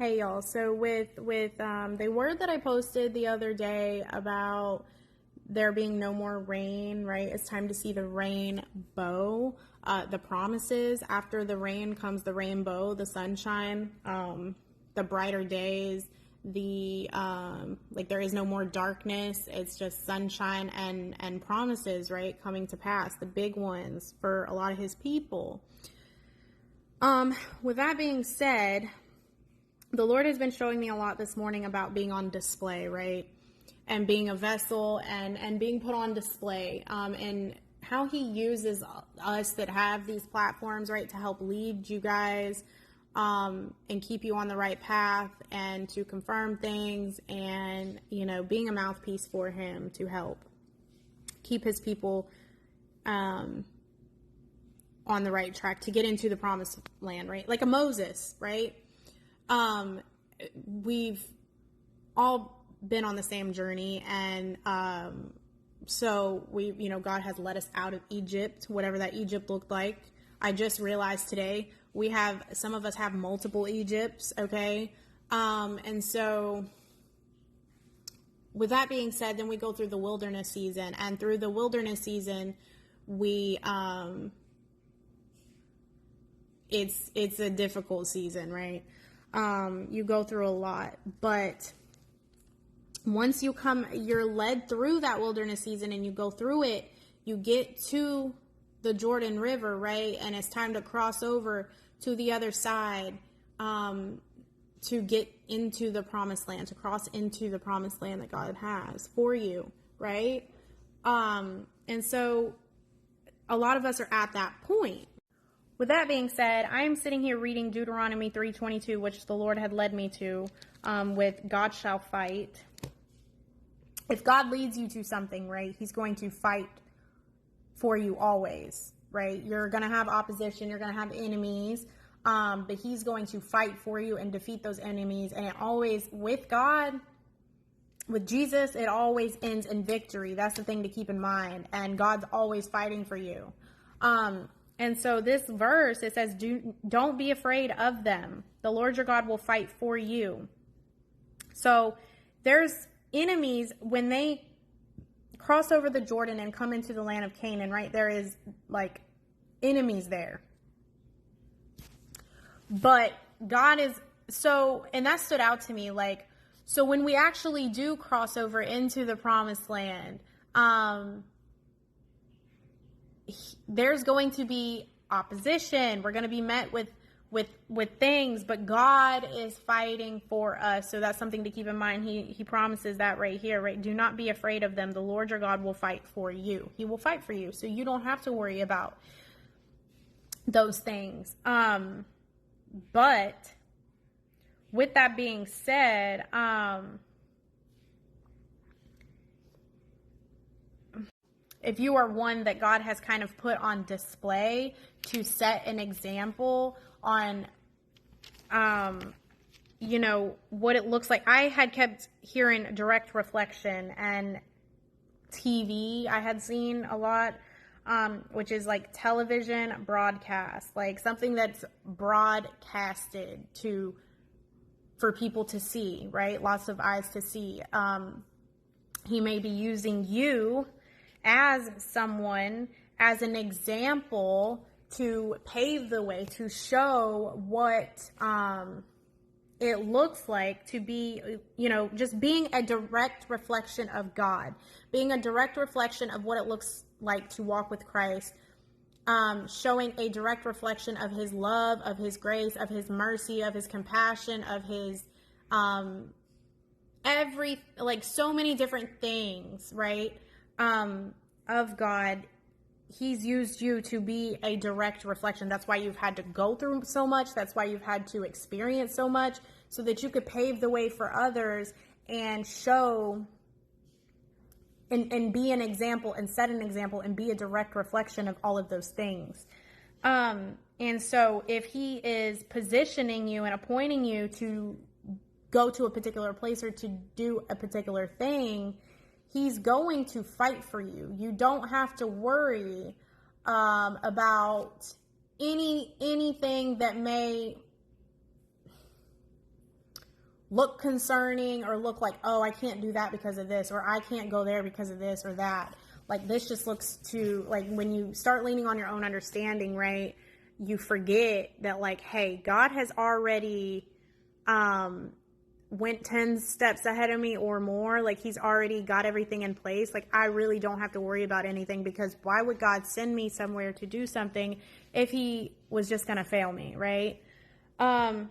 Hey y'all. So with the word that I posted the other day about there being no more rain, right? It's time to see the rainbow. The promises after the rain comes the rainbow, the sunshine, the brighter days, the like there is no more darkness. It's just sunshine and promises, right? Coming to pass, the big ones for a lot of his people. With that being said, the Lord has been showing me a lot this morning about being on display, right? And being a vessel and being put on display. And how he uses us that have these platforms, right, to help lead you guys and keep you on the right path and to confirm things and, you know, being a mouthpiece for him to help keep his people on the right track to get into the promised land, right? Like a Moses, right? We've all been on the same journey, and so God has led us out of Egypt, whatever that Egypt looked like. I just realized today some of us have multiple Egypts, okay? And so with that being said, then we go through the wilderness season, and through the wilderness season, we it's a difficult season, right? You go through a lot, but once you're led through that wilderness season and you go through it, you get to the Jordan River, right? And it's time to cross over to the other side, to get into the promised land, to cross into the promised land that God has for you, right? And so a lot of us are at that point. With that being said, I am sitting here reading Deuteronomy 3:22, which the Lord had led me to, with God shall fight. If God leads you to something, right, he's going to fight for you always, right? You're going to have opposition, you're going to have enemies, but he's going to fight for you and defeat those enemies. And it always, with God, with Jesus, it always ends in victory. That's the thing to keep in mind. And God's always fighting for you. And so this verse, it says, don't be afraid of them. The Lord your God will fight for you. So there's enemies when they cross over the Jordan and come into the land of Canaan, right? There is like enemies there. But God is and that stood out to me. Like, so when we actually do cross over into the promised land, there's going to be opposition. We're going to be met with things, but God is fighting for us. So that's something to keep in mind. He promises that right here, right? Do not be afraid of them. The Lord your God will fight for you. He will fight for you. So you don't have to worry about those things. But with that being said, if you are one that God has kind of put on display to set an example on, what it looks like. I had kept hearing direct reflection and TV. I had seen a lot, which is like television broadcast, like something that's broadcasted for people to see, right? Lots of eyes to see. He may be using you as someone, as an example to pave the way, to show what it looks like to be, just being a direct reflection of God, being a direct reflection of what it looks like to walk with Christ, showing a direct reflection of his love, of his grace, of his mercy, of his compassion, of his so many different things, right? Of God. He's used you to be a direct reflection. That's why you've had to go through so much. That's why you've had to experience so much, so that you could pave the way for others and show and be an example and set an example and be a direct reflection of all of those things. And so if he is positioning you and appointing you to go to a particular place or to do a particular thing, he's going to fight for you. You don't have to worry about anything that may look concerning or look like, oh, I can't do that because of this, or I can't go there because of this or that. Like, this just looks too, like, when you start leaning on your own understanding, right, you forget that, like, hey, God has already went 10 steps ahead of me or more. Like, he's already got everything in place. Like, I really don't have to worry about anything, because why would God send me somewhere to do something if he was just going to fail me, right? And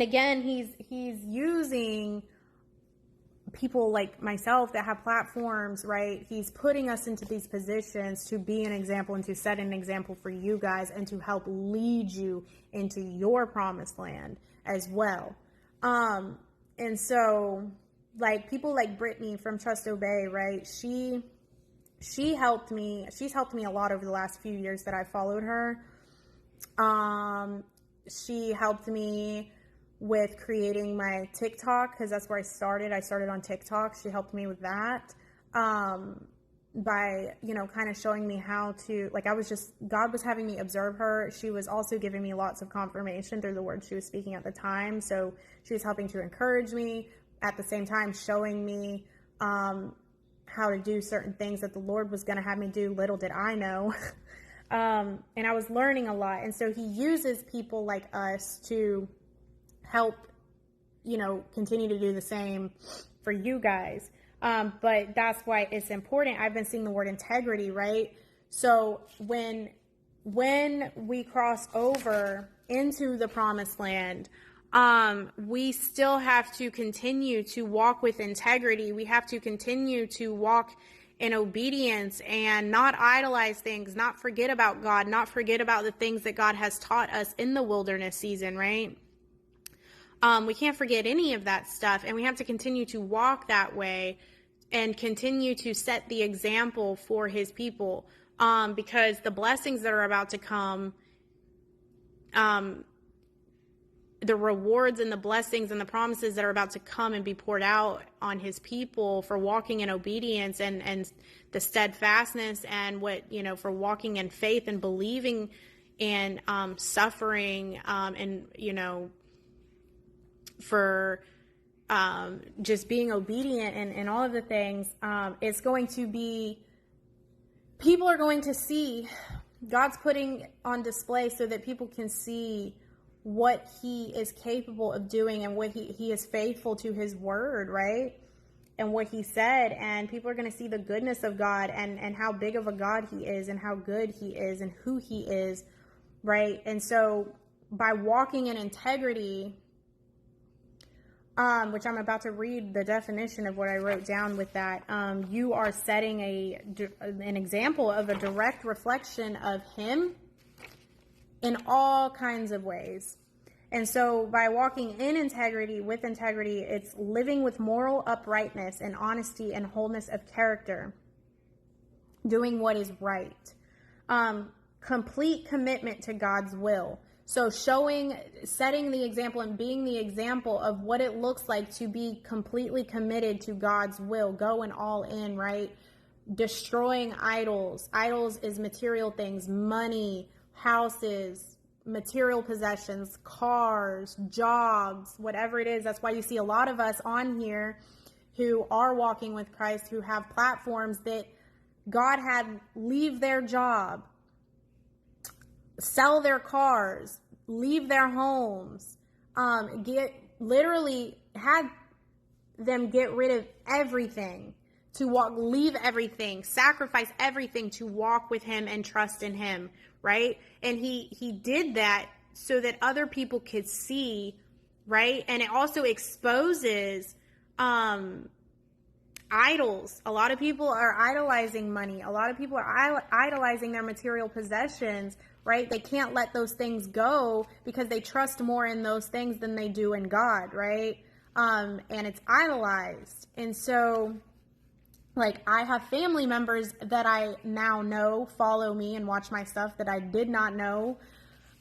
again, he's using people like myself that have platforms, right? He's putting us into these positions to be an example and to set an example for you guys and to help lead you into your promised land as well. And so, like, people like Brittany from Trust Obey, right? She helped me. She's helped me a lot over the last few years that I followed her. She helped me with creating my TikTok, because that's where I started. I started on TikTok. She helped me with that, by, you know, kind of showing me how to, like, God was having me observe her. She was also giving me lots of confirmation through the words she was speaking at the time. So she was helping to encourage me, at the same time showing me how to do certain things that the Lord was going to have me do. Little did I know. And I was learning a lot. And so he uses people like us to help, you know, continue to do the same for you guys. But that's why it's important. I've been seeing the word integrity, right? So when we cross over into the promised land, we still have to continue to walk with integrity. We have to continue to walk in obedience and not idolize things, not forget about God, not forget about the things that God has taught us in the wilderness season, right? We can't forget any of that stuff, and we have to continue to walk that way and continue to set the example for his people, because the blessings that are about to come, the rewards and the blessings and the promises that are about to come and be poured out on his people for walking in obedience and the steadfastness and what, you know, for walking in faith and believing and suffering, and, you know, for just being obedient and all of the things, it's going to be, people are going to see, God's putting on display so that people can see what he is capable of doing and what he is faithful to his word, right? And what he said, and people are going to see the goodness of God and how big of a God he is and how good he is and who he is, right? And so by walking in integrity, which I'm about to read the definition of what I wrote down with that, you are setting an example of a direct reflection of him in all kinds of ways. And so by walking in integrity, with integrity, it's living with moral uprightness and honesty and wholeness of character, doing what is right, complete commitment to God's will. So setting the example and being the example of what it looks like to be completely committed to God's will, going all in, right? Destroying idols. Idols is material things, money, houses, material possessions, cars, jobs, whatever it is. That's why you see a lot of us on here who are walking with Christ, who have platforms that God had leave their job, sell their cars, leave their homes, literally had them get rid of everything to leave everything, sacrifice everything to walk with him and trust in him, right? And he did that so that other people could see, right? And it also exposes idols. A lot of people are idolizing money. A lot of people are idolizing their material possessions, right? They can't let those things go because they trust more in those things than they do in God, right? And it's idolized. And so, like, I have family members that I now know follow me and watch my stuff that I did not know.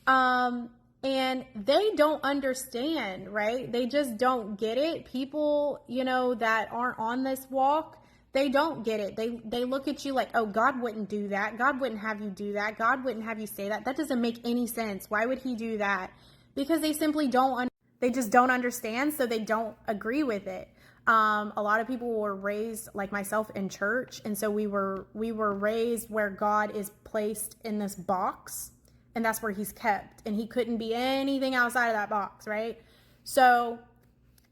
And they don't understand, right? They just don't get it. People, you know, that aren't on this walk, they don't get it. They look at you like, oh, God wouldn't do that. God wouldn't have you do that. God wouldn't have you say that. That doesn't make any sense. Why would he do that? Because they simply don't understand. they just don't understand, so they don't agree with it. A lot of people were raised like myself in church, and so we were raised where God is placed in this box, and that's where he's kept, and he couldn't be anything outside of that box, right? So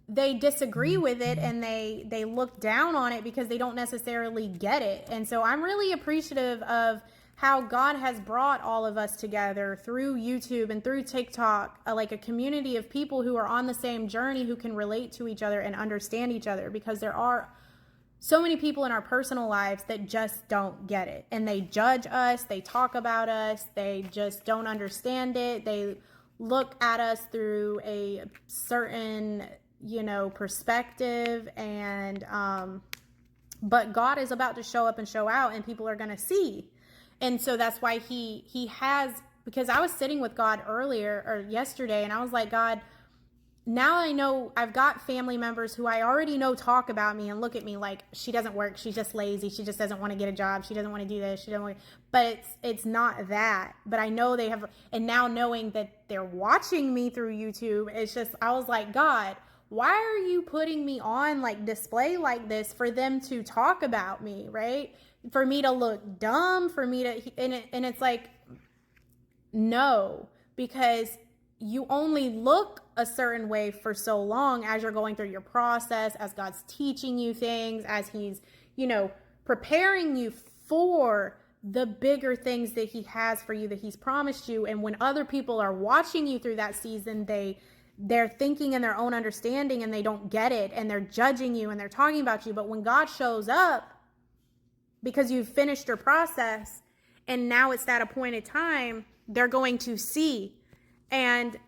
they disagree with it, and they look down on it because they don't necessarily get it. And so I'm really appreciative of how God has brought all of us together through YouTube and through TikTok, like a community of people who are on the same journey, who can relate to each other and understand each other, because there are so many people in our personal lives that just don't get it, and they judge us, they talk about us, they just don't understand it. They look at us through a certain, perspective, and but God is about to show up and show out, and people are going to see. And so that's why he has, because I was sitting with God yesterday, and I was like, God, now I know I've got family members who I already know talk about me and look at me like, she doesn't work, she's just lazy, she just doesn't want to get a job, she doesn't want to do this, she doesn't want to, but it's not that. But I know they have, and now knowing that they're watching me through YouTube, it's just, I was like, God, why are you putting me on like display like this for them to talk about me, right? For me to look dumb, for me to, and it's like, no, because you only look a certain way for so long as you're going through your process, as God's teaching you things, as he's, preparing you for the bigger things that he has for you, that he's promised you. And when other people are watching you through that season, they're thinking in their own understanding, and they don't get it, and they're judging you, and they're talking about you. But when God shows up, because you've finished your process and now it's that appointed time, they're going to see. And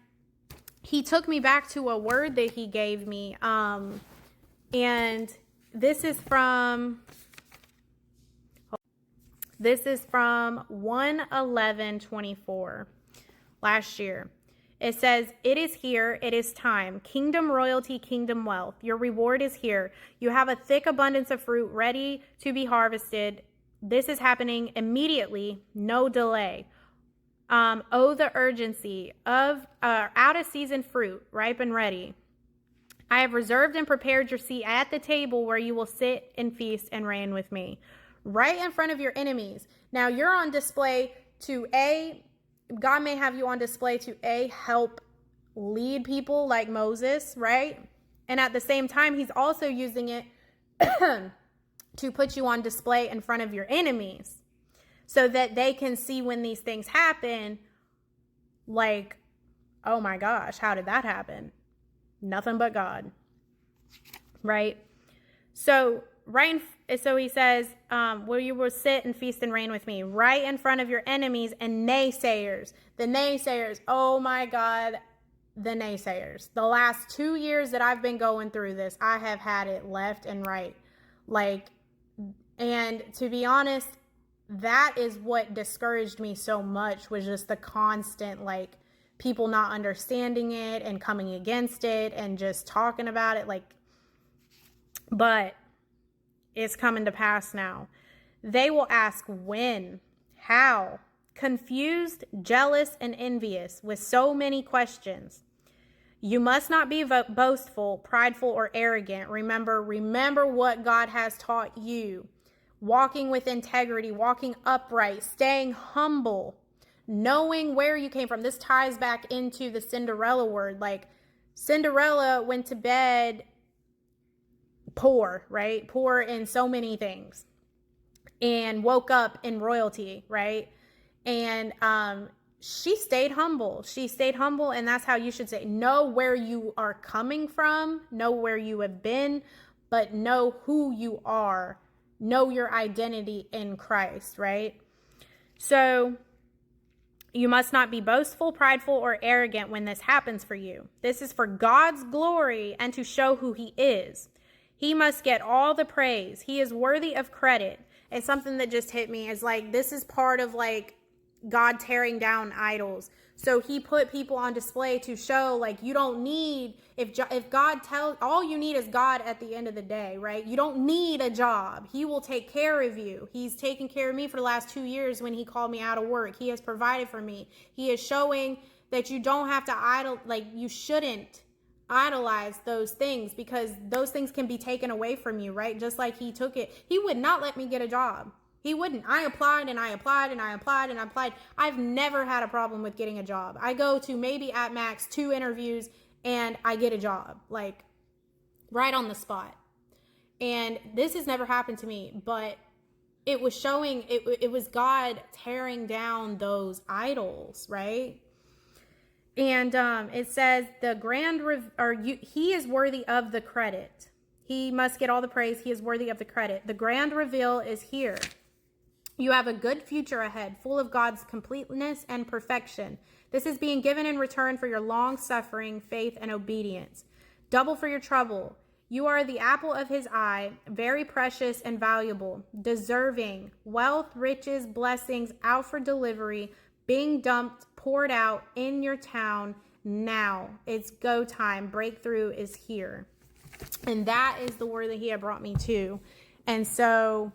he took me back to a word that he gave me. And this is from 1/11/24 last year. It says, it is here, it is time. Kingdom royalty, kingdom wealth. Your reward is here. You have a thick abundance of fruit ready to be harvested. This is happening immediately, no delay. Oh, the urgency of out of season fruit, ripe and ready. I have reserved and prepared your seat at the table where you will sit and feast and reign with me. Right in front of your enemies. Now you're on display to God may have you on display to help lead people like Moses, right? And at the same time, he's also using it to put you on display in front of your enemies, so that they can see when these things happen, like, oh my gosh, how did that happen? Nothing but God, right? So he says, where you will sit and feast and reign with me, right in front of your enemies and naysayers. The naysayers, oh my God, the naysayers. The last 2 years that I've been going through this, I have had it left and right. And to be honest, that is what discouraged me so much, was just the constant, people not understanding it and coming against it and just talking about it. But it's coming to pass now. They will ask when, how, confused, jealous, and envious with so many questions. You must not be boastful, prideful, or arrogant. Remember what God has taught you. Walking with integrity, walking upright, staying humble, knowing where you came from. This ties back into the Cinderella word. Cinderella went to bed poor, right? Poor in so many things, and woke up in royalty, right? And she stayed humble. And that's how you should say. Know where you are coming from, know where you have been, but know who you are. Know your identity in Christ, right? So you must not be boastful, prideful, or arrogant when this happens for you. This is for God's glory and to show who he is. He must get all the praise. He is worthy of credit. And something that just hit me is this is part of God tearing down idols. So he put people on display to show you don't need, if God tells, all you need is God at the end of the day, right? You don't need a job. He will take care of you. He's taken care of me for the last 2 years when he called me out of work. He has provided for me. He is showing that you don't have to idle, you shouldn't idolize those things, because those things can be taken away from you, right? Just like he took it. He would not let me get a job. He wouldn't. I applied and I applied and I applied and I applied. I've never had a problem with getting a job. I go to maybe at max 2 interviews and I get a job, like right on the spot. And this has never happened to me, but it was showing, it was God tearing down those idols, right? And it says he is worthy of the credit. He must get all the praise. He is worthy of the credit. The grand reveal is here. You have a good future ahead, full of God's completeness and perfection. This is being given in return for your long suffering, faith, and obedience. Double for your trouble. You are the apple of his eye, very precious and valuable, deserving wealth, riches, blessings, out for delivery, being dumped, poured out in your town now. It's go time. Breakthrough is here. And that is the word that he had brought me to. And so,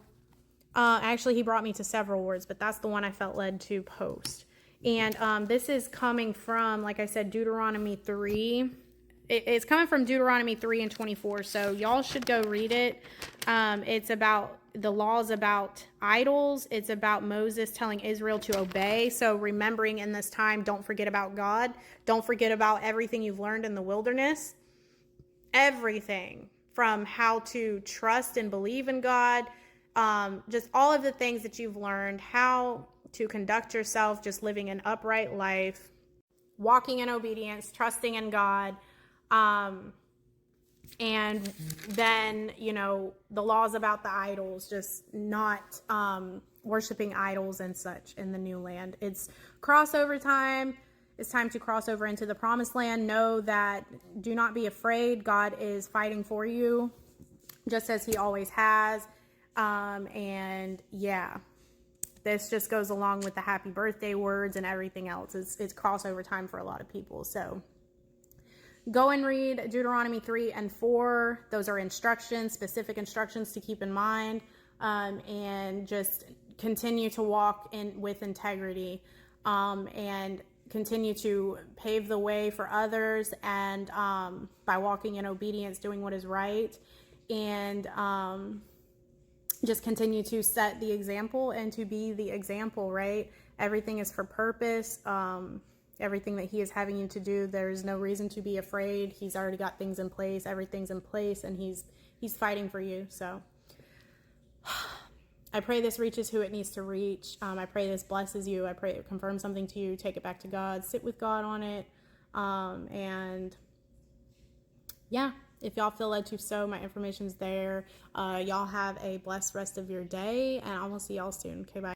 actually, he brought me to several words, but that's the one I felt led to post. And this is coming from, like I said, Deuteronomy 3. It's coming from Deuteronomy 3 and 24, so y'all should go read it. It's about the laws about idols. It's about Moses telling Israel to obey. So remembering in this time, don't forget about God. Don't forget about everything you've learned in the wilderness. Everything from how to trust and believe in God. Just all of the things that you've learned, how to conduct yourself, just living an upright life, walking in obedience, trusting in God. And then, the laws about the idols, just not worshiping idols and such in the new land. It's crossover time. It's time to cross over into the promised land. Know that, do not be afraid. God is fighting for you, just as he always has. And yeah, this just goes along with the happy birthday words and everything else. It's crossover time for a lot of people. So go and read Deuteronomy 3 and 4. Those are instructions, specific instructions to keep in mind, and just continue to walk with integrity, and continue to pave the way for others, and by walking in obedience, doing what is right, and just continue to set the example and to be the example, right? Everything is for purpose. Everything that he is having you to do, there's no reason to be afraid. He's already got things in place. Everything's in place, and he's fighting for you. So I pray this reaches who it needs to reach. I pray this blesses you. I pray it confirms something to you. Take it back to God. Sit with God on it. And yeah, if y'all feel led to sow, my information's there. Y'all have a blessed rest of your day, and I will see y'all soon. Okay, bye.